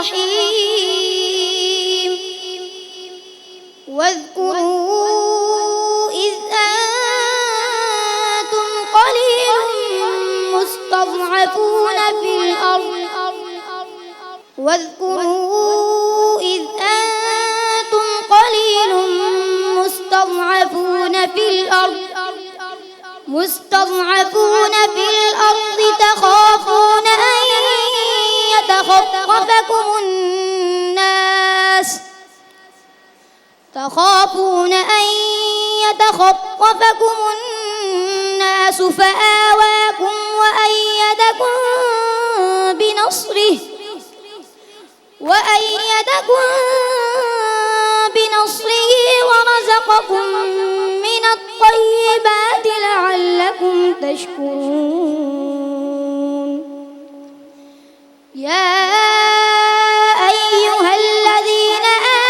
الرحيم واذكروا إذ أنتم قليل مستضعفون في الأرض مستضعفون في الأرض تخافون أن يتخطفكم الناس فآواكم وأيدكم بنصره ورزقكم من الطيبات لعلكم تشكرون يا أيها الذين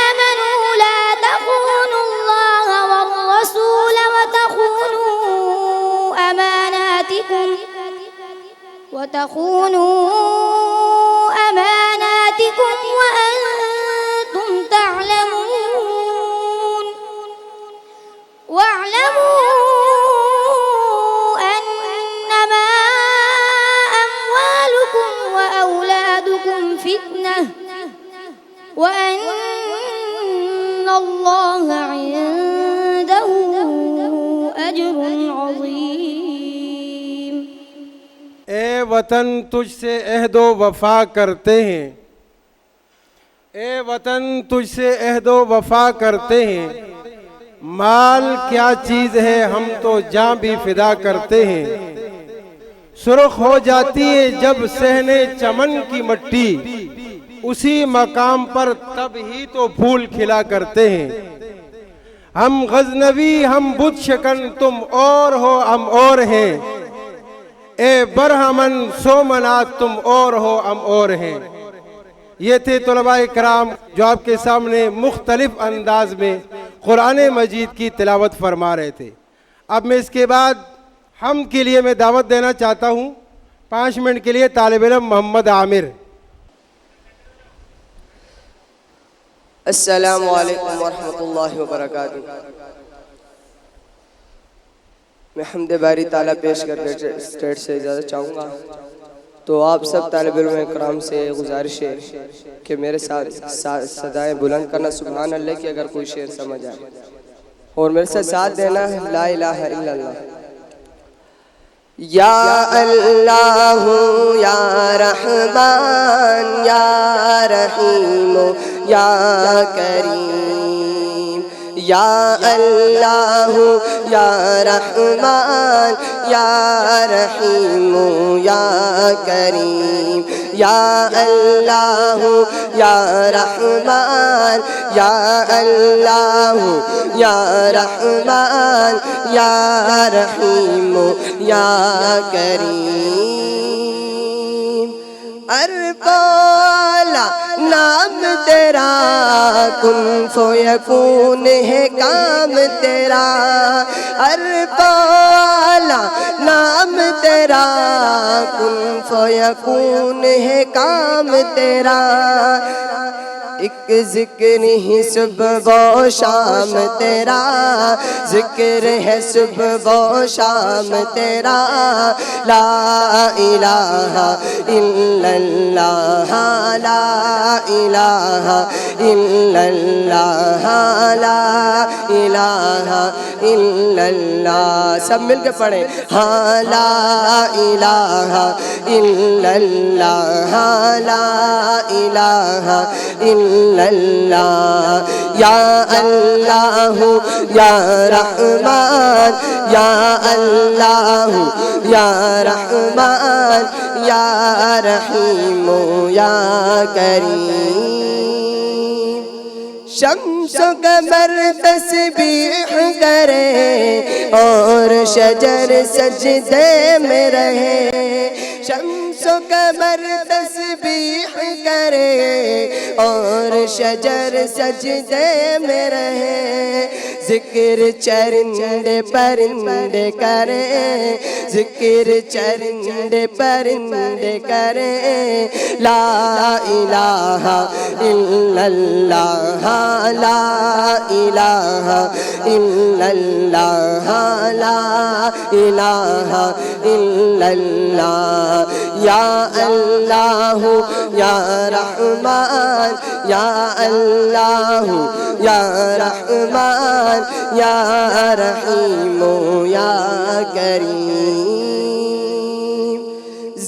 آمنوا لا تخونوا الله والرسول وتخونوا أماناتكم وأنتم تعلمون واعلموا أنما أموالكم وأولادكم فتنة وأن الله عنده أجر عظيم. اے وطن تجھ سے عہد و وفا کرتے ہیں، اے وطن تجھ سے عہد و وفا کرتے ہیں، مال کیا چیز ہے ہم تو جاں بھی فدا کرتے ہیں. سرخ ہو جاتی ہے جب صحن چمن کی مٹی، اسی مقام پر تب ہی تو پھول کھلا کرتے ہیں. ہم غزنوی ہم بت شکن تم اور ہو ہم اور ہیں، اے برہمن سومنات تم اور ہو ہم اور ہیں. یہ تھے طلباء کرام جو آپ کے سامنے مختلف انداز میں قرآن مجید کی تلاوت فرما رہے تھے. اب میں اس کے بعد ہم کے لیے میں دعوت دینا چاہتا ہوں 5 منٹ کے لیے طالب علم محمد عامر. السلام علیکم ورحمۃ اللہ وبرکاتہ. میں حمد باری تعالیٰ پیش کر کے اسٹیج سے اجازت چاہوں گا. تو آپ سب طالب علم کرام سے گزارش ہے کہ میرے ساتھ صدائیں بلند کرنا سبحان اللہ کی اگر کوئی شعر سمجھ آئے، اور میرے ساتھ دینا ہے لا الہ الا اللہ. یا اللہ یا رحمان یا رحیم یا کریم، یا اللہ یا رحمان یا رحیم یا کریم، یا اللہ یا رحمان یا اللہ یا رحمان یا رحیم یا کریم. اربالا نام تیرا کن فیکون ہے کام تیرا، اربالا نام تیرا کن فیکون ہے کام تیرا. ایک ذکر ہی صبح و شام تیرا، ذکر ہے صبح و شام تیرا. لا الہ الا اللہ لا الہ الا اللہ لا الہ الا اللہ. سب مل کے پڑھیں ہاں لا الہ الا اللہ لا الہ الا اللہ. یا اللہ یا رحمان یا اللہ یا رحمان یا رحیم یا کریم. شمس و قمر تسبیح کرے اور شجر سجدے میں رہے، شمس و قمر تسبیح کرے اور شجر سجدے میں رہے. ذکر چرندے پرندے کریں، ذکر چرندے پرندے کریں، لا الہ الا اللہ، لا الہ الا اللہ، لا الہ الا اللہ، یا اللہ یا رحمان، یا اللہ یا رحمان، یا رحیم یا کریم،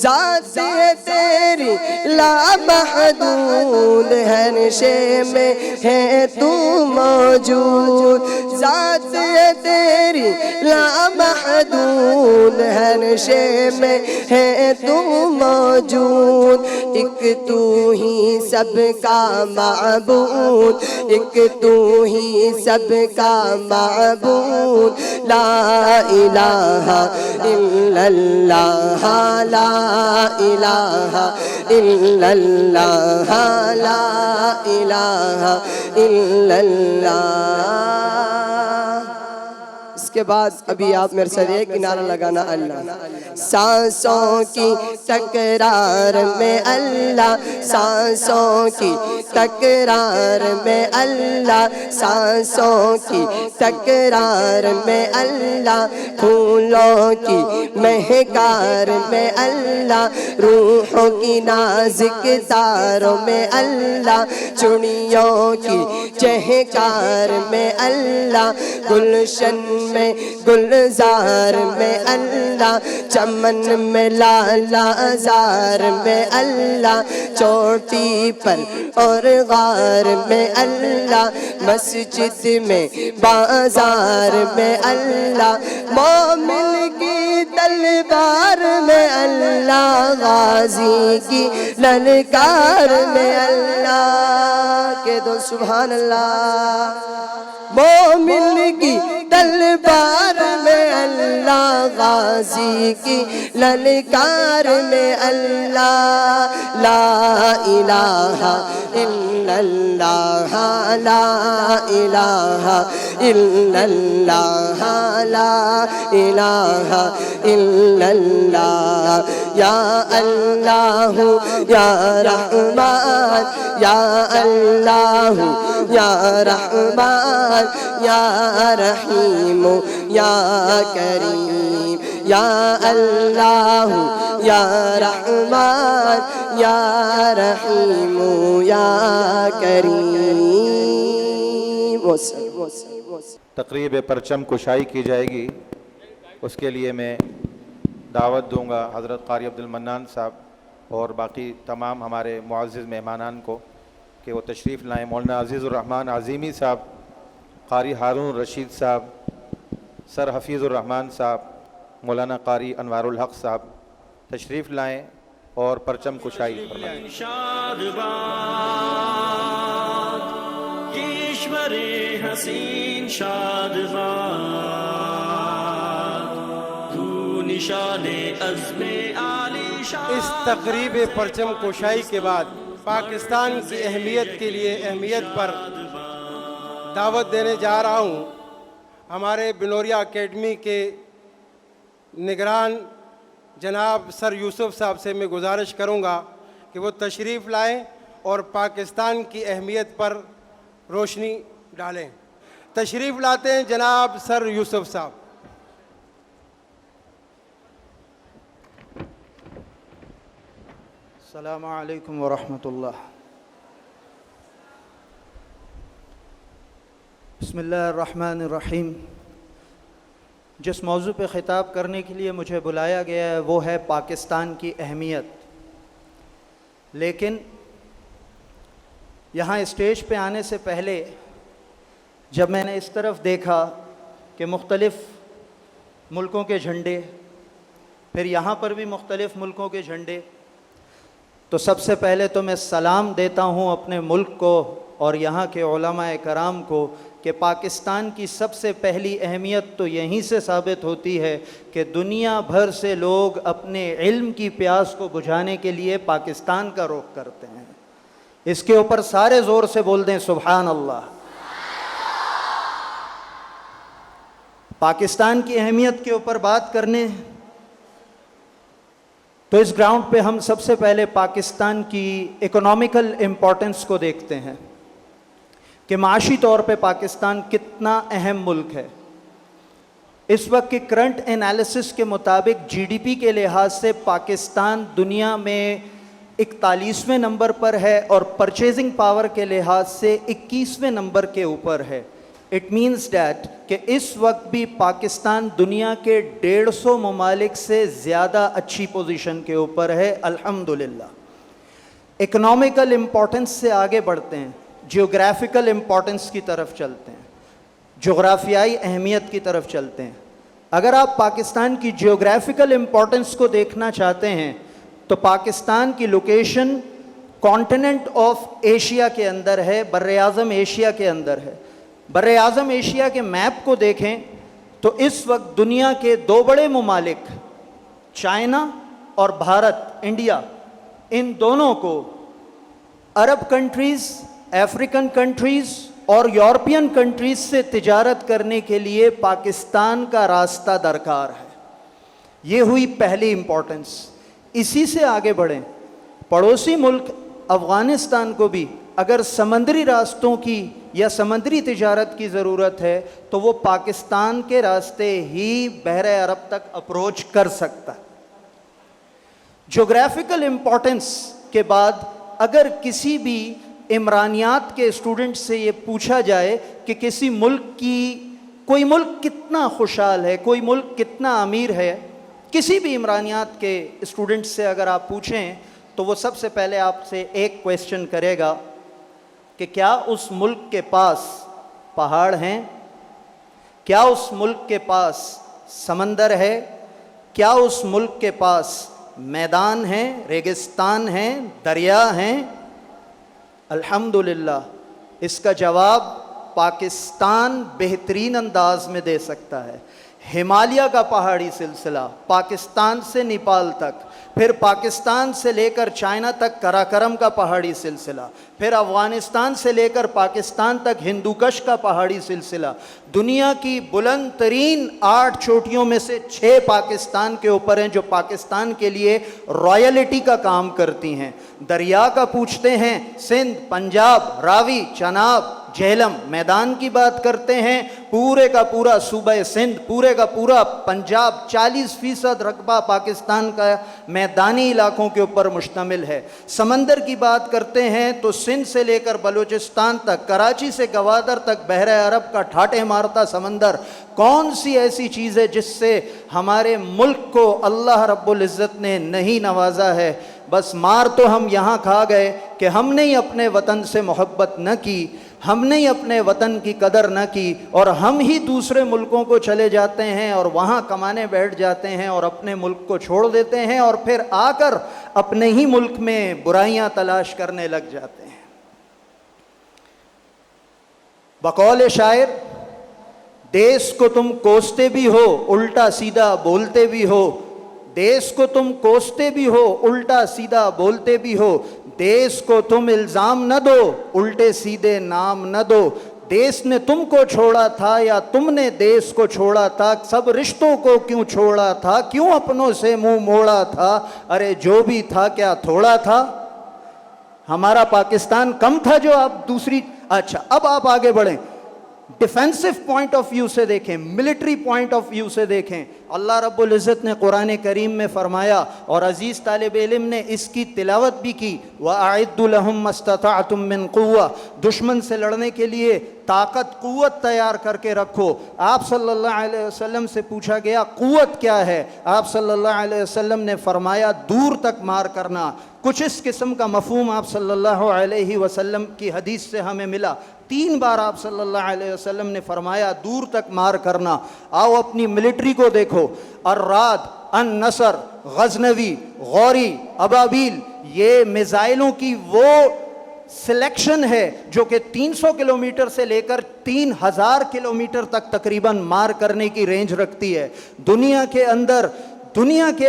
ذات ہے تیری لامحدود، ہر شے میں ہے تو موجود، ذات ہے تیری لامحدود، ہر شے میں ہے تو موجود، ایک تو ہی سب کا معبود، ایک تو ہی سب کا معبود، لا الہ الا اللہ، لا الہ الا اللہ، لا الہ الا اللہ۔ اس کے بعد ابھی آپ میرے ساتھ ایک نعرہ لگانا، اللہ سانسوں کی تکرار میں اللہ، سانسوں کی تکرار میں اللہ، سانسوں کی تکرار میں اللہ، پھولوں کی مہکار میں اللہ، روحوں کی نازک تاروں میں اللہ، چڑیوں کی چہکار میں اللہ، گلشن میں گلزار میں اللہ، چمن میں لالا زار میں اللہ، چوٹی پر اور غار میں اللہ، مسجد میں بازار میں اللہ، مومن کی تلوار میں اللہ، غازی کی للکار میں اللہ، کہ دو سبحان اللہ، مومن کی تلوار میں اللہ، غازی کی للکار میں اللہ، لا الہ الا اللہ، لا الہ الا اللہ، لا الہ الا اللہ، یا اللہ یا رحمان، یا اللہ یا رحمان، یا رحیم یا کریم، یا اللہ یا رحمان، یا رحیم یا کریم۔ تقریب پرچم کشائی کی جائے گی، اس کے لیے میں دعوت دوں گا حضرت قاری عبد المنان صاحب اور باقی تمام ہمارے معزز مہمانان کو کہ وہ تشریف لائیں۔ مولانا عزیز الرحمن عظیمی صاحب، قاری ہارون رشید صاحب، سر حفیظ الرحمن صاحب، مولانا قاری انوار الحق صاحب تشریف لائیں اور پرچم کشائی فرمائیں۔ ایشور حسین شادباد، تو نشان عزم عالی شان۔ اس تقریب پرچم کشائی کے بعد پاکستان کی اہمیت کے لیے اہمیت پر دعوت دینے جا رہا ہوں۔ ہمارے بنوریا اکیڈمی کے نگران جناب سر یوسف صاحب سے میں گزارش کروں گا کہ وہ تشریف لائیں اور پاکستان کی اہمیت پر روشنی ڈالیں۔ تشریف لاتے ہیں جناب سر یوسف صاحب۔ السلام علیکم ورحمۃ اللہ۔ بسم اللہ الرحمن الرحیم۔ جس موضوع پہ خطاب کرنے کے لیے مجھے بلایا گیا ہے وہ ہے پاکستان کی اہمیت، لیکن یہاں اسٹیج پہ آنے سے پہلے جب میں نے اس طرف دیکھا کہ مختلف ملکوں کے جھنڈے، پھر یہاں پر بھی مختلف ملکوں کے جھنڈے، تو سب سے پہلے تو میں سلام دیتا ہوں اپنے ملک کو اور یہاں کے علماء کرام کو کہ پاکستان کی سب سے پہلی اہمیت تو یہیں سے ثابت ہوتی ہے کہ دنیا بھر سے لوگ اپنے علم کی پیاس کو بجھانے کے لیے پاکستان کا رخ کرتے ہیں۔ اس کے اوپر سارے زور سے بول دیں سبحان اللہ۔ پاکستان کی اہمیت کے اوپر بات کرنے تو اس گراؤنڈ پہ ہم سب سے پہلے پاکستان کی اکنامیکل امپورٹنس کو دیکھتے ہیں کہ معاشی طور پہ پاکستان کتنا اہم ملک ہے. اس وقت کے کرنٹ انالیسس کے مطابق جی ڈی پی کے لحاظ سے پاکستان دنیا میں 41ویں نمبر پر ہے اور پرچیزنگ پاور کے لحاظ سے 21ویں نمبر کے اوپر ہے. اٹ مینس دیٹ کہ اس وقت بھی پاکستان دنیا کے 150 ممالک سے زیادہ اچھی پوزیشن کے اوپر ہے الحمدللہ. اکنامیکل امپورٹنس سے آگے بڑھتے ہیں, جیوگرافیکل امپورٹنس کی طرف چلتے ہیں, جغرافیائی اہمیت کی طرف چلتے ہیں. اگر آپ پاکستان کی جیوگرافیکل امپورٹنس کو دیکھنا چاہتے ہیں تو پاکستان کی لوکیشن کانٹیننٹ آف ایشیا کے اندر ہے, بر اعظم ایشیا کے اندر ہے. بر اعظم ایشیا کے میپ کو دیکھیں تو اس وقت دنیا کے 2 بڑے ممالک چائنا اور بھارت, انڈیا, ان دونوں کو عرب کنٹریز, افریقن کنٹریز اور یورپین کنٹریز سے تجارت کرنے کے لیے پاکستان کا راستہ درکار ہے. یہ ہوئی پہلی امپورٹنس. اسی سے آگے بڑھیں, پڑوسی ملک افغانستان کو بھی اگر سمندری راستوں کی یا سمندری تجارت کی ضرورت ہے تو وہ پاکستان کے راستے ہی بحر عرب تک اپروچ کر سکتا ہے. جغرافیکل امپورٹنس کے بعد اگر کسی بھی عمرانیات کے اسٹوڈنٹ سے یہ پوچھا جائے کہ کسی ملک کی, کوئی ملک کتنا خوشحال ہے, کوئی ملک کتنا امیر ہے, کسی بھی عمرانیات کے اسٹوڈنٹ سے اگر آپ پوچھیں تو وہ سب سے پہلے آپ سے ایک کویسچن کرے گا کہ کیا اس ملک کے پاس پہاڑ ہیں, کیا اس ملک کے پاس سمندر ہے, کیا اس ملک کے پاس میدان ہیں, ریگستان ہیں, دریا ہیں. الحمدللہ اس کا جواب پاکستان بہترین انداز میں دے سکتا ہے. ہمالیہ کا پہاڑی سلسلہ پاکستان سے نیپال تک, پھر پاکستان سے لے کر چائنا تک کراکرم کا پہاڑی سلسلہ, پھر افغانستان سے لے کر پاکستان تک ہندوکش کا پہاڑی سلسلہ. دنیا کی بلند ترین 8 چوٹیوں میں سے 6 پاکستان کے اوپر ہیں جو پاکستان کے لیے رائلٹی کا کام کرتی ہیں. دریا کا پوچھتے ہیں, سندھ, پنجاب, راوی, چناب, جہلم. میدان کی بات کرتے ہیں, پورے کا پورا صوبہ سندھ, پورے کا پورا پنجاب, 40% رقبہ پاکستان کا میدانی علاقوں کے اوپر مشتمل ہے. سمندر کی بات کرتے ہیں تو سندھ سے لے کر بلوچستان تک, کراچی سے گوادر تک بحر عرب کا ٹھاٹھے مارتا سمندر. کون سی ایسی چیز ہے جس سے ہمارے ملک کو اللہ رب العزت نے نہیں نوازا ہے؟ بس مار تو ہم یہاں کھا گئے کہ ہم نے ہی اپنے وطن سے محبت نہ کی, ہم نے ہی اپنے وطن کی قدر نہ کی, اور ہم ہی دوسرے ملکوں کو چلے جاتے ہیں اور وہاں کمانے بیٹھ جاتے ہیں اور اپنے ملک کو چھوڑ دیتے ہیں اور پھر آ کر اپنے ہی ملک میں برائیاں تلاش کرنے لگ جاتے ہیں. بقول شاعر, دیس کو تم کوستے بھی ہو الٹا سیدھا بولتے بھی ہو, دیس کو تم کوستے بھی ہو الٹا سیدھا بولتے بھی ہو, دیس کو تم الزام نہ دو الٹے سیدھے نام نہ دو, دیس نے تم کو چھوڑا تھا یا تم نے دیس کو چھوڑا تھا, سب رشتوں کو کیوں چھوڑا تھا, کیوں اپنوں سے منہ موڑا تھا, ارے جو بھی تھا کیا تھوڑا تھا, ہمارا پاکستان کم تھا جو آپ دوسری. اچھا اب آپ آگے بڑھیں, ڈیفینسو پوائنٹ آف ویو سے دیکھیں, ملٹری پوائنٹ آف ویو سے دیکھیں. اللہ رب العزت نے قرآن کریم میں فرمایا اور عزیز طالب علم نے اس کی تلاوت بھی کی, وَأَعِدُّ لَهُم مَّا اسْتَطَعْتُم مِّن قُوَّةٍ, دشمن سے لڑنے کے لیے طاقت قوت تیار کر کے رکھو. آپ صلی اللہ علیہ وسلم سے پوچھا گیا قوت کیا ہے, آپ صلی اللہ علیہ وسلم نے فرمایا دور تک مار کرنا. کچھ اس قسم کا مفہوم آپ صلی اللہ علیہ وسلم کی حدیث سے ہمیں ملا. 3 بار آپ صلی اللہ علیہ وسلم نے فرمایا دور تک مار کرنا. آؤ اپنی ملٹری کو دیکھو, الراد, النصر, غزنوی, غوری, ابابیل, یہ میزائلوں کی وہ سلیکشن ہے جو کہ 300 کلومیٹر سے لے کر 3000 کلومیٹر تک تقریباً مار کرنے کی رینج رکھتی ہے. دنیا کے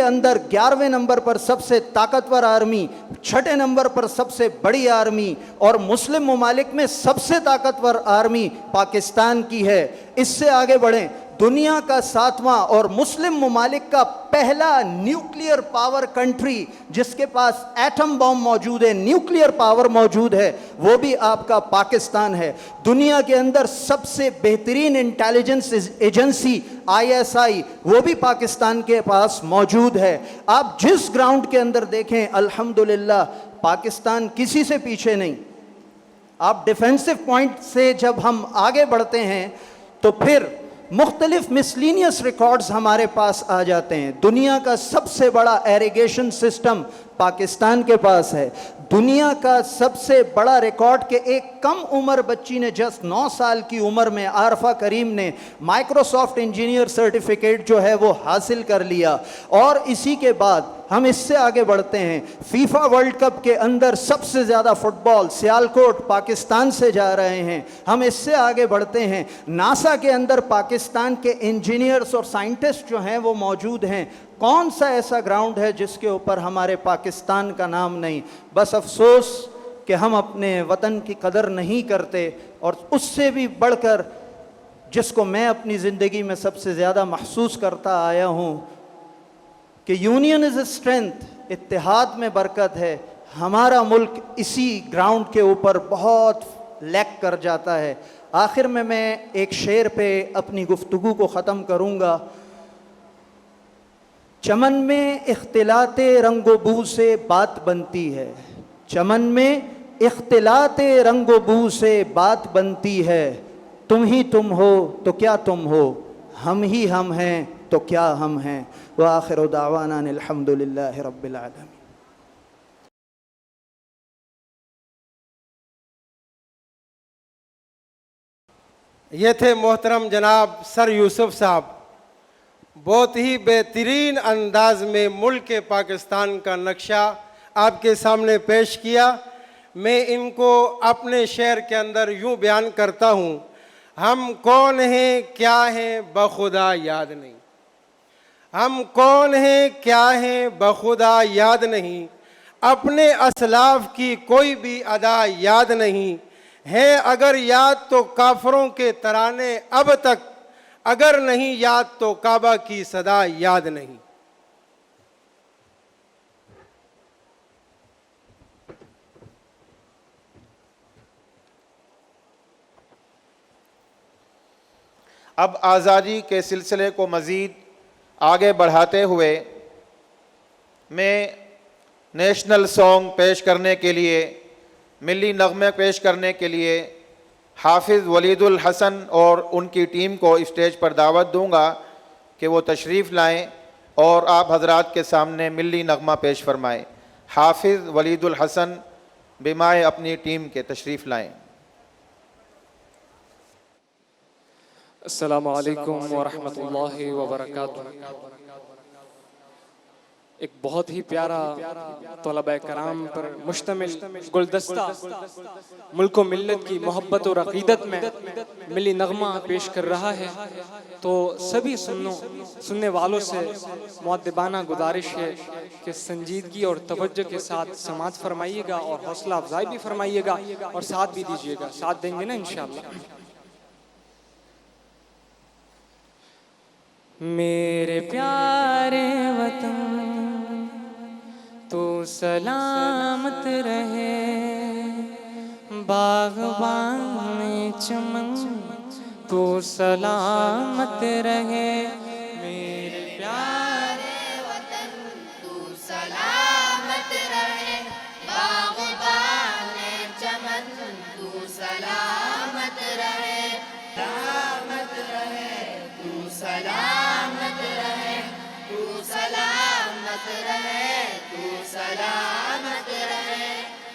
اندر 11ویں نمبر پر سب سے طاقتور آرمی, 6 نمبر پر سب سے بڑی آرمی, اور مسلم ممالک میں سب سے طاقتور آرمی پاکستان کی ہے. اس سے آگے بڑھیں, دنیا کا 7واں اور مسلم ممالک کا پہلا نیوکلیئر پاور کنٹری جس کے پاس ایٹم بم موجود ہے، نیوکلیئر پاور موجود ہے، وہ بھی آپ کا پاکستان ہے۔ دنیا کے اندر سب سے بہترین انٹیلیجنس ایجنسی ISI وہ بھی پاکستان کے پاس موجود ہے۔ آپ جس گراؤنڈ کے اندر دیکھیں الحمدللہ پاکستان کسی سے پیچھے نہیں۔ آپ ڈیفینسو پوائنٹ سے جب ہم آگے بڑھتے ہیں تو پھر مختلف مسلینیس ریکارڈز ہمارے پاس آ جاتے ہیں۔ دنیا کا سب سے بڑا ایریگیشن سسٹم پاکستان کے پاس ہے۔ دنیا کا سب سے بڑا ریکارڈ کہ ایک کم عمر بچی نے جسٹ 9 سال کی عمر میں عارفہ کریم نے مائکروسافٹ انجینئر سرٹیفکیٹ جو ہے وہ حاصل کر لیا۔ اور اسی کے بعد ہم اس سے آگے بڑھتے ہیں، فیفا ورلڈ کپ کے اندر سب سے زیادہ فٹ بال سیالکوٹ پاکستان سے جا رہے ہیں۔ ہم اس سے آگے بڑھتے ہیں، ناسا کے اندر پاکستان کے انجینئرز اور سائنٹسٹ جو ہیں وہ موجود ہیں۔ کون سا ایسا گراؤنڈ ہے جس کے اوپر ہمارے پاکستان کا نام نہیں؟ بس افسوس کہ ہم اپنے وطن کی قدر نہیں کرتے۔ اور اس سے بھی بڑھ کر جس کو میں اپنی زندگی میں سب سے زیادہ محسوس کرتا آیا ہوں کہ یونین از اے اسٹرینتھ، اتحاد میں برکت ہے۔ ہمارا ملک اسی گراؤنڈ کے اوپر بہت لیک کر جاتا ہے۔ آخر میں ایک شعر پہ اپنی گفتگو کو ختم کروں گا۔ چمن میں اختلاط رنگ و بو سے بات بنتی ہے، چمن میں اختلاط رنگ و بو سے بات بنتی ہے، تم ہی تم ہو تو کیا تم ہو، ہم ہی ہم ہیں تو کیا ہم ہیں۔ وآخر دعوانا ان الحمد للہ رب العالمین۔ یہ تھے محترم جناب سر یوسف صاحب، بہت ہی بہترین انداز میں ملک پاکستان کا نقشہ آپ کے سامنے پیش کیا۔ میں ان کو اپنے شعر کے اندر یوں بیان کرتا ہوں، ہم کون ہیں کیا ہیں بخدا یاد نہیں، ہم کون ہیں کیا ہیں بخدا یاد نہیں، اپنے اسلاف کی کوئی بھی ادا یاد نہیں ہے، اگر یاد تو کافروں کے ترانے اب تک، اگر نہیں یاد تو کعبہ کی صدا یاد نہیں۔ اب آزادی کے سلسلے کو مزید آگے بڑھاتے ہوئے میں نیشنل سانگ پیش کرنے کے لیے، ملی نغمے پیش کرنے کے لیے حافظ ولید الحسن اور ان کی ٹیم کو اسٹیج پر دعوت دوں گا کہ وہ تشریف لائیں اور آپ حضرات کے سامنے ملی نغمہ پیش فرمائیں۔ حافظ ولید الحسن بمائے اپنی ٹیم کے تشریف لائیں۔ السلام علیکم ورحمۃ اللہ وبرکاتہ۔ ایک بہت ہی پیارا طلباء کرام پر مشتمل گلدستہ ملک و ملت کی محبت اور عقیدت میں ملی نغمہ پیش کر رہا ہے، تو سبھی سننے والوں سے مؤدبانہ گزارش ہے کہ سنجیدگی اور توجہ کے ساتھ سماعت فرمائیے گا اور حوصلہ افزائی بھی فرمائیے گا اور ساتھ بھی دیجیے گا۔ ساتھ دیں گے نا انشاءاللہ؟ میرے پیارے وطن تو سلامت رہے، باغبان چمن تو سلامت رہے، میرے پیارے وطن تو سلامت رہے، باغبان چمن تو سلامت رہے، سلامت رہے تو سلامت رہے، تو سلامت رہے، تو سلامت رہے،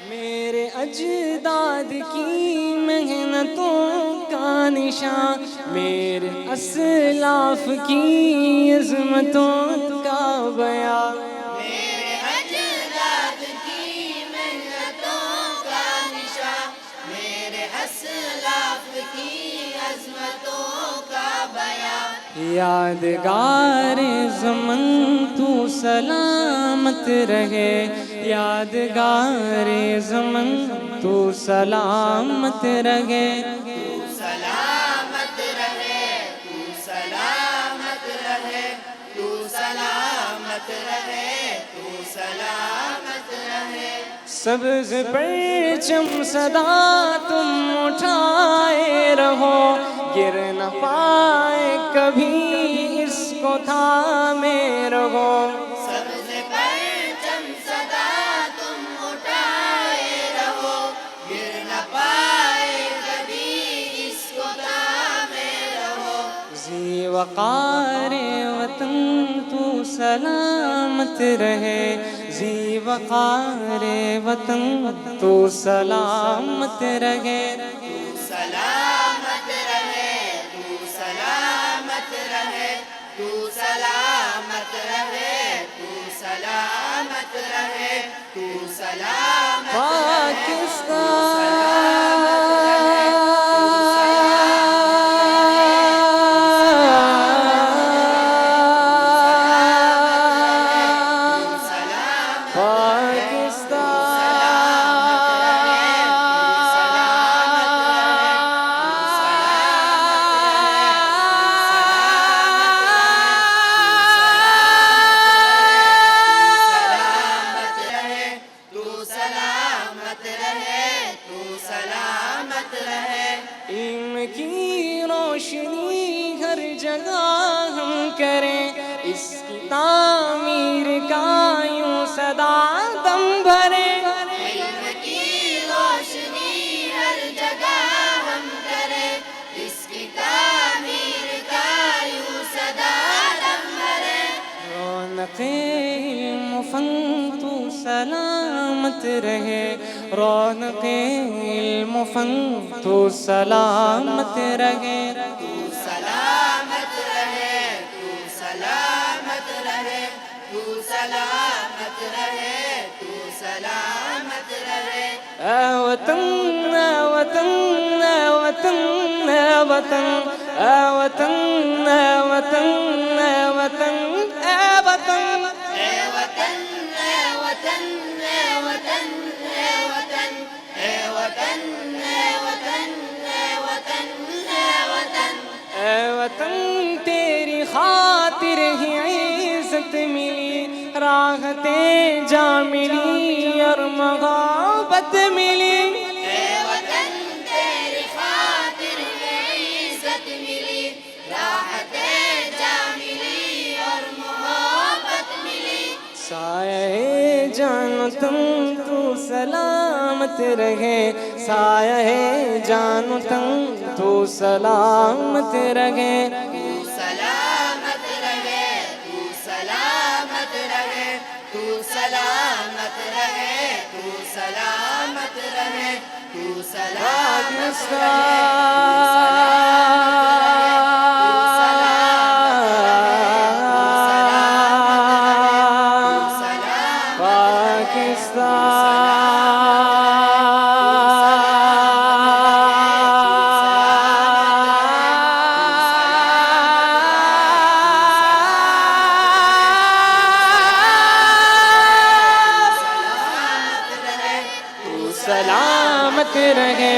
میرے اجداد کی محنتوں کا نشان، میرے اسلاف کی عظمتوں کا بیان، میرے اجداد کی محنتوں کا نشان، میرے اسلاف کی عظمتوں کا بیان، یادگار زمن تو سلامت رہے، یادگار زمن تو سلامت رہے، تو سلامت رہے، تو سلامت سبز پرچم سدا تم اٹھائے رہو، گر نہ پائے کبھی اس کو تھامے رہو۔ سبز پرچم سدا تم اٹھائے رہو، گر نہ پائے کبھی اس کو تھامے رہو۔ زی وقار وطن تو سلامت رہے، زی وقار وطن تو سلامت رہے، تو سلامت رہے، تو سلامت رہے، تو سلامت رہے، تو سلامت رہے، تو سلامت علم کی روشنی ہر جگہ ہم کریں، اس کی تعمیر کا یوں صدا دم بھریں۔ علم کی روشنی ہر جگہ ہم کریں، اس کی تعمیر کا یوں صدا دم بھریں۔ رونق علم فن تو سلامت رہے، رونق علم فن تو سلامت رہے، تو سلامت رہے، تو سلامت رہے، تو سلامت رہے، تو سلامت رہے۔ اے وطن، اے وطن، اے وطن، اے وطن، اے وطن، اے وطن، اے وطن، اے وطن، اے وطن، اے وطن، اے وطن، اے وطن، اے وطن، اے وطن، اے وطن، اے وطن۔ اے وطن تیری خاطر ہی عزت ملی، راحتیں جا ملی اور محبت ملی۔ اے وطن تیری خاطر میں عزت ملی، راحتیں جا ملی اور محبت ملی۔ سایہ جان تم تو سلامت رہے، سایہ جان تم تو سلامت رہے، تو سلامت رہے، تو سلامت رہے، تو سلامت رہے، تو سلامت رہے، تو سلامت سلامت رہے،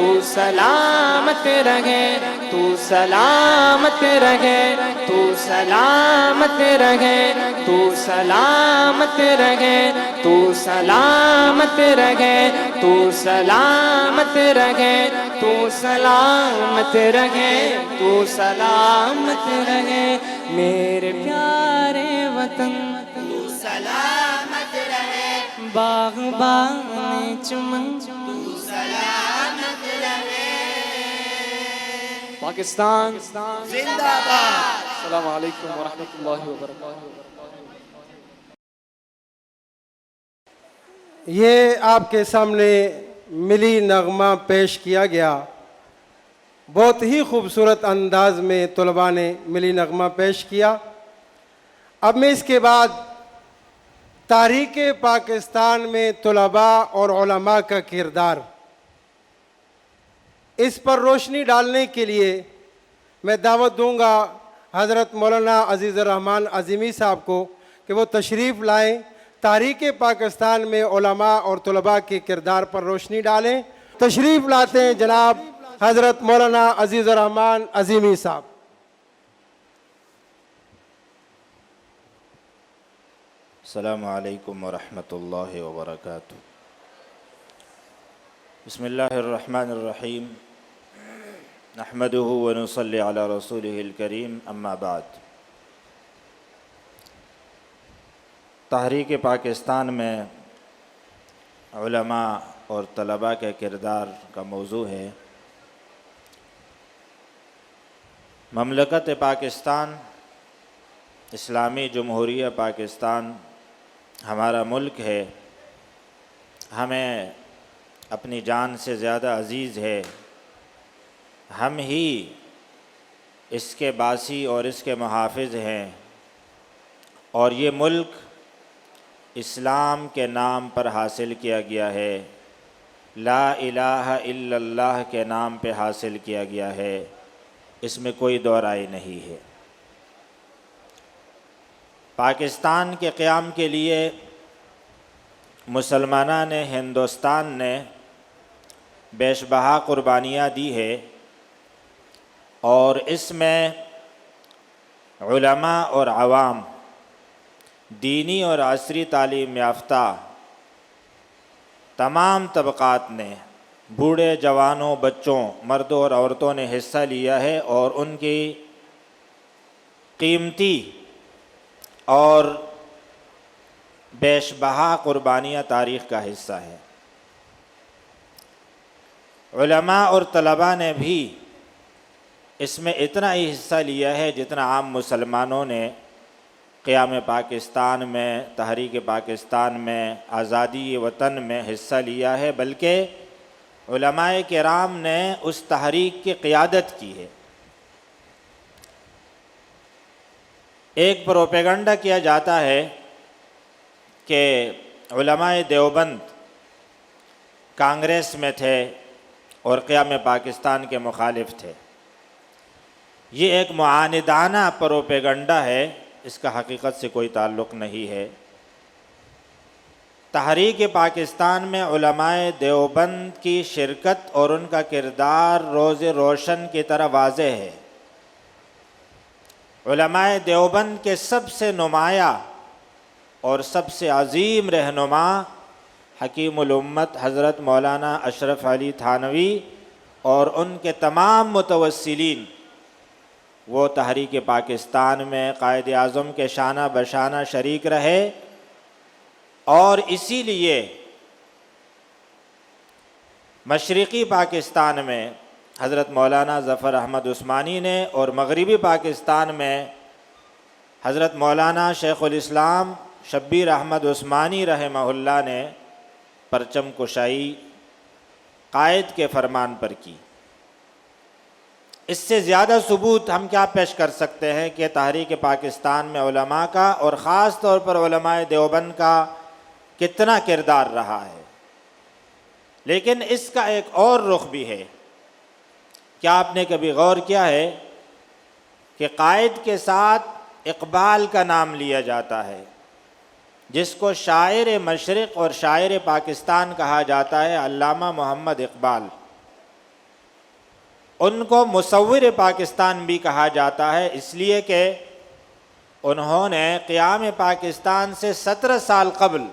تو سلامت رہے، تو سلامت رہے، تو سلامت رہے، تو سلامت رہے، تو سلامت رہے، تو سلامت رہے، تو سلامت رہے، تو سلامت رہے، تو سلامت رہے، میرے پیارے وطن سلامت رہے، باغبان چمن سلامت رہے۔ پاکستان زندہ باد۔ السلام علیکم ورحمۃ اللہ وبرکاتہ۔ یہ آپ کے سامنے ملی نغمہ پیش کیا گیا، بہت ہی خوبصورت انداز میں طلباء نے ملی نغمہ پیش کیا۔ اب میں اس کے بعد تاریخ پاکستان میں طلباء اور علماء کا کردار، اس پر روشنی ڈالنے کے لیے میں دعوت دوں گا حضرت مولانا عزیز الرحمن عظیمی صاحب کو کہ وہ تشریف لائیں، تاریخ پاکستان میں علماء اور طلباء کے کردار پر روشنی ڈالیں۔ تشریف لاتے ہیں جناب حضرت مولانا عزیز الرحمن عظیمی صاحب۔ السلام علیکم ورحمۃ اللہ وبرکاتہ۔ بسم اللہ الرحمن الرحیم، نحمدہ ونصلی علی رسولہ الکریم، اما بعد۔ تحریک پاکستان میں علماء اور طلباء کے کردار کا موضوع ہے۔ مملکت پاکستان، اسلامی جمہوریہ پاکستان ہمارا ملک ہے، ہمیں اپنی جان سے زیادہ عزیز ہے۔ ہم ہی اس کے باسی اور اس کے محافظ ہیں، اور یہ ملک اسلام کے نام پر حاصل کیا گیا ہے، لا الہ الا اللہ کے نام پہ حاصل کیا گیا ہے، اس میں کوئی دو رائے نہیں ہے۔ پاکستان کے قیام کے لیے مسلمانان ہندوستان نے بیش بہا قربانیاں دی ہے، اور اس میں علماء اور عوام، دینی اور عصری تعلیم یافتہ تمام طبقات نے، بوڑھے جوانوں، بچوں، مردوں اور عورتوں نے حصہ لیا ہے، اور ان کی قیمتی اور بیش بہا قربانیاں تاریخ کا حصہ ہے۔ علماء اور طلباء نے بھی اس میں اتنا ہی حصہ لیا ہے جتنا عام مسلمانوں نے قیام پاکستان میں، تحریک پاکستان میں، آزادی وطن میں حصہ لیا ہے، بلکہ علماء کرام نے اس تحریک کی قیادت کی ہے۔ ایک پروپیگنڈا کیا جاتا ہے کہ علماء دیوبند کانگریس میں تھے اور قیام پاکستان کے مخالف تھے۔ یہ ایک معاندانہ پروپیگنڈا ہے، اس کا حقیقت سے کوئی تعلق نہیں ہے۔ تحریک پاکستان میں علماء دیوبند کی شرکت اور ان کا کردار روز روشن کی طرح واضح ہے۔ علماء دیوبند کے سب سے نمایاں اور سب سے عظیم رہنما حکیم الامت حضرت مولانا اشرف علی تھانوی اور ان کے تمام متوسلین، وہ تحریک پاکستان میں قائد اعظم کے شانہ بشانہ شریک رہے، اور اسی لیے مشرقی پاکستان میں حضرت مولانا ظفر احمد عثمانی نے اور مغربی پاکستان میں حضرت مولانا شیخ الاسلام شبیر احمد عثمانی رحمہ اللہ نے پرچم کشائی قائد کے فرمان پر کی۔ اس سے زیادہ ثبوت ہم کیا پیش کر سکتے ہیں کہ تحریک پاکستان میں علماء کا اور خاص طور پر علماء دیوبند کا کتنا کردار رہا ہے۔ لیکن اس کا ایک اور رخ بھی ہے۔ کیا آپ نے کبھی غور کیا ہے کہ قائد کے ساتھ اقبال کا نام لیا جاتا ہے، جس کو شاعر مشرق اور شاعر پاکستان کہا جاتا ہے، علامہ محمد اقبال۔ ان کو مصور پاکستان بھی کہا جاتا ہے، اس لیے کہ انہوں نے قیام پاکستان سے 17 سال قبل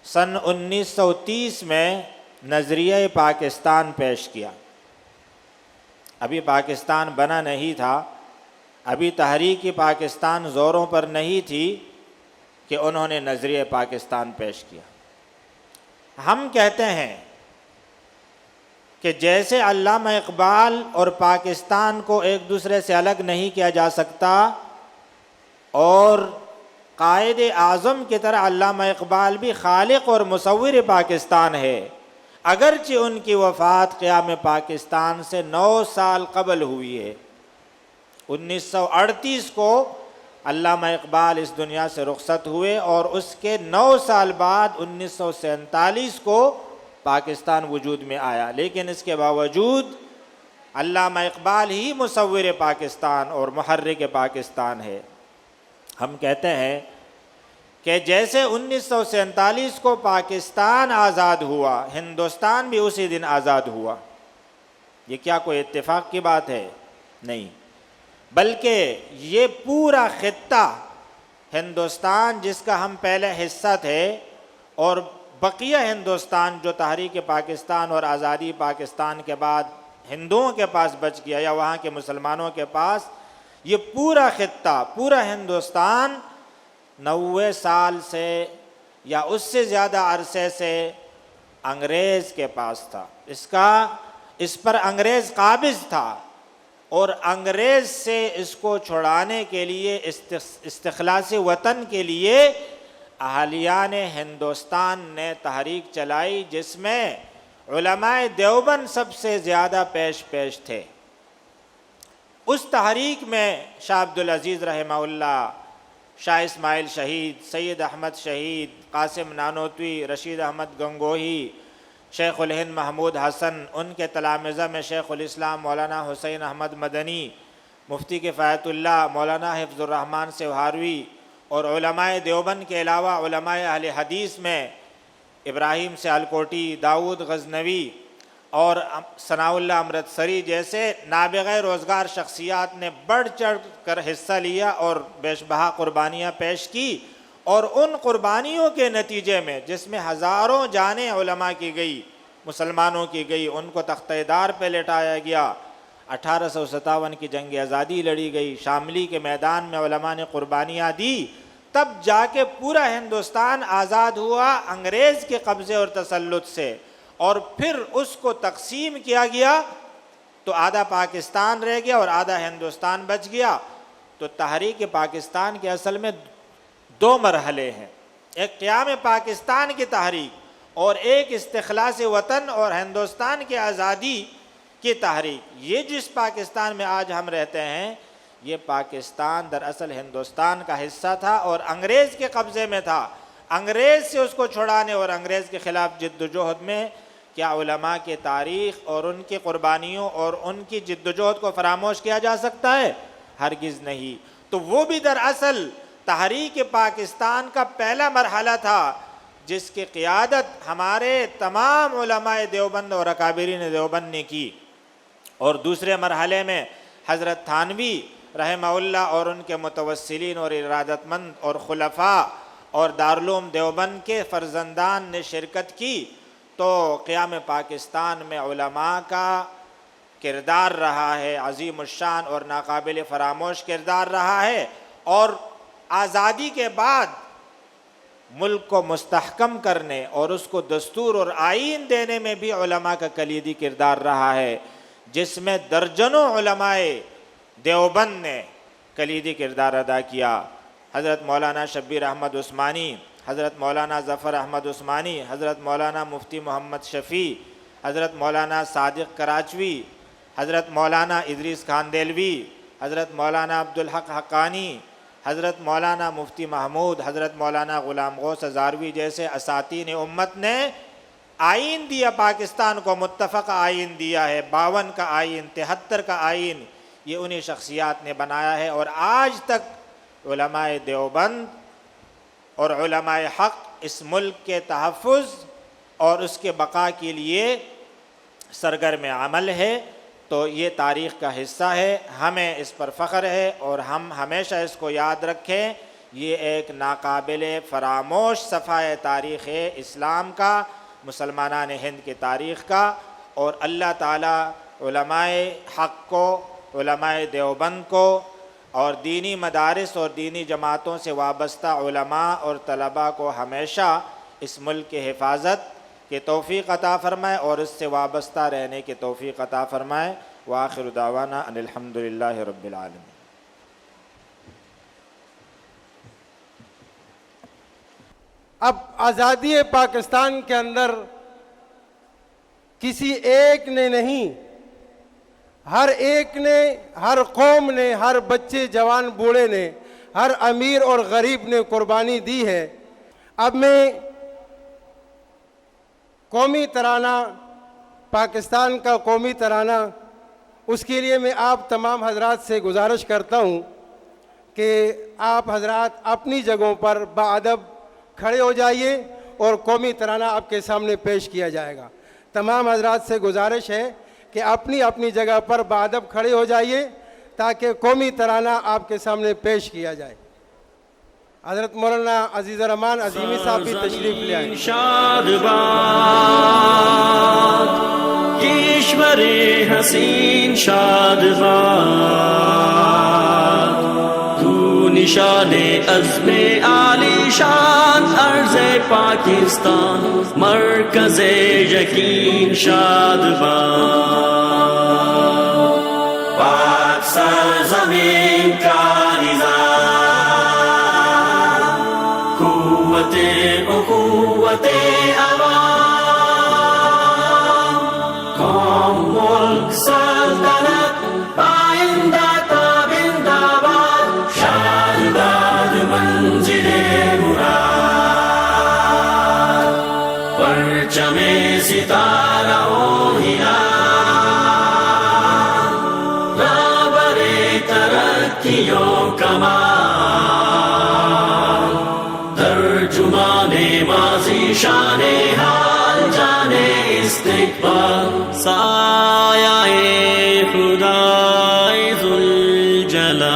سن 1930 میں نظریہ پاکستان پیش کیا۔ ابھی پاکستان بنا نہیں تھا، ابھی تحریک پاکستان زوروں پر نہیں تھی کہ انہوں نے نظریہ پاکستان پیش کیا۔ ہم کہتے ہیں کہ جیسے علامہ اقبال اور پاکستان کو ایک دوسرے سے الگ نہیں کیا جا سکتا، اور قائد اعظم کی طرح علامہ اقبال بھی خالق اور مصور پاکستان ہے، اگرچہ ان کی وفات قیام پاکستان سے 9 سال قبل ہوئی ہے۔ 1938 کو علامہ اقبال اس دنیا سے رخصت ہوئے، اور اس کے 9 سال بعد 1947 کو پاکستان وجود میں آیا، لیکن اس کے باوجود علامہ اقبال ہی مصور پاکستان اور محرک پاکستان ہے۔ ہم کہتے ہیں کہ جیسے 1947 کو پاکستان آزاد ہوا، ہندوستان بھی اسی دن آزاد ہوا۔ یہ کیا کوئی اتفاق کی بات ہے؟ نہیں، بلکہ یہ پورا خطہ ہندوستان جس کا ہم پہلے حصہ تھے اور بقیہ ہندوستان جو تحریک پاکستان اور آزادی پاکستان کے بعد ہندوؤں کے پاس بچ گیا یا وہاں کے مسلمانوں کے پاس، یہ پورا خطہ، پورا ہندوستان 90 سال سے یا اس سے زیادہ عرصے سے انگریز کے پاس تھا۔ اس پر انگریز قابض تھا، اور انگریز سے اس کو چھڑانے کے لیے، استخلاص وطن کے لیے اہلیان ہندوستان نے تحریک چلائی، جس میں علماء دیوبند سب سے زیادہ پیش تھے۔ اس تحریک میں شاہ عبدالعزیز رحمہ اللہ، شاہ اسماعیل شہید، سید احمد شہید، قاسم نانوتوی، رشید احمد گنگوہی، شیخ الہند محمود حسن، ان کے تلامذہ میں شیخ الاسلام مولانا حسین احمد مدنی، مفتی کفایت اللہ مولانا حفظ الرحمن سوہاروی، اور علماء دیوبند کے علاوہ علماء اہل حدیث میں ابراہیم سیالکوٹی، داؤد غزنوی اور ثناء اللہ امرتسری جیسے نابغہ روزگار شخصیات نے بڑھ چڑھ کر حصہ لیا اور بیش بہا قربانیاں پیش کی، اور ان قربانیوں کے نتیجے میں جس میں ہزاروں جانیں علماء کی گئی، مسلمانوں کی گئی، ان کو تختہ دار پہ لٹایا گیا، 1857 کی جنگ آزادی لڑی گئی، شاملی کے میدان میں علماء نے قربانیاں دی، تب جا کے پورا ہندوستان آزاد ہوا انگریز کے قبضے اور تسلط سے، اور پھر اس کو تقسیم کیا گیا تو آدھا پاکستان رہ گیا اور آدھا ہندوستان بچ گیا۔ تو تحریک پاکستان کے اصل میں 2 مرحلے ہیں، ایک قیام پاکستان کی تحریک اور ایک استخلاص وطن اور ہندوستان کی آزادی کی تحریک۔ یہ جس پاکستان میں آج ہم رہتے ہیں، یہ پاکستان دراصل ہندوستان کا حصہ تھا اور انگریز کے قبضے میں تھا۔ انگریز سے اس کو چھڑانے اور انگریز کے خلاف جد و جہد میں کیا علماء کی تاریخ اور ان کی قربانیوں اور ان کی جد و جہد کو فراموش کیا جا سکتا ہے؟ ہرگز نہیں۔ تو وہ بھی دراصل تحریک پاکستان کا پہلا مرحلہ تھا، جس کی قیادت ہمارے تمام علماء دیوبند اور اکابرین دیوبند نے کی، اور دوسرے مرحلے میں حضرت تھانوی رحمہ اللہ اور ان کے متوسلین اور ارادت مند اور خلفاء اور دارالعلوم دیوبند کے فرزندان نے شرکت کی۔ تو قیام پاکستان میں علماء کا کردار رہا ہے، عظیم الشان اور ناقابل فراموش کردار رہا ہے، اور آزادی کے بعد ملک کو مستحکم کرنے اور اس کو دستور اور آئین دینے میں بھی علماء کا کلیدی کردار رہا ہے، جس میں درجنوں علماء دیوبند نے کلیدی کردار ادا کیا۔ حضرت مولانا شبیر احمد عثمانی، حضرت مولانا ظفر احمد عثمانی، حضرت مولانا مفتی محمد شفیع، حضرت مولانا صادق کراچوی، حضرت مولانا ادریس خان دہلوی، حضرت مولانا عبدالحق حقانی، حضرت مولانا مفتی محمود، حضرت مولانا غلام غوث ہزاروی جیسے اساتین امت نے آئین دیا، پاکستان کو متفق آئین دیا ہے، 52 کا آئین، 73 کا آئین، یہ انہی شخصیات نے بنایا ہے، اور آج تک علماء دیوبند اور علماء حق اس ملک کے تحفظ اور اس کے بقا کے لیے سرگرم عمل ہے۔ تو یہ تاریخ کا حصہ ہے، ہمیں اس پر فخر ہے، اور ہم ہمیشہ اس کو یاد رکھیں، یہ ایک ناقابل فراموش صفحہ تاریخ ہے اسلام کا، مسلمانان ہند کی تاریخ کا، اور اللہ تعالیٰ علماء حق کو، علماء دیوبند کو، اور دینی مدارس اور دینی جماعتوں سے وابستہ علماء اور طلباء کو ہمیشہ اس ملک کی حفاظت کی توفیق عطا فرمائے اور اس سے وابستہ رہنے کی توفیق عطا فرمائے۔ وآخر دعوانا ان الحمدللہ رب العالمین۔ اب آزادی پاکستان کے اندر کسی ایک نے نہیں، ہر ایک نے، ہر قوم نے، ہر بچے جوان بوڑھے نے، ہر امیر اور غریب نے قربانی دی ہے۔ اب میں قومی ترانہ، پاکستان کا قومی ترانہ، اس کے لیے میں آپ تمام حضرات سے گزارش کرتا ہوں کہ آپ حضرات اپنی جگہوں پر باادب کھڑے ہو جائیے اور قومی ترانہ آپ کے سامنے پیش کیا جائے گا۔ تمام حضرات سے گزارش ہے کہ اپنی اپنی جگہ پر باادب کھڑے ہو جائیے تاکہ قومی ترانہ آپ کے سامنے پیش کیا جائے۔ حضرت مولانا عزیز الرحمان عظیمی صاحب بھی تشریف لے آئیں. شاد باد کشور حسین شاد باد تو نشان عزم عالی شان عرض پاکستان مرکز یقین شاد باد پاک سرزمین کا قوت عوام قوم ملک سلطنت آئندہ تابندہ باد شاد باد منزل مراد پرچم ستارہ و ہلال رہبر ترقیوں کمال ترجمان ماضی شان حال جانے استقبال سایہ خدا ذوالجلال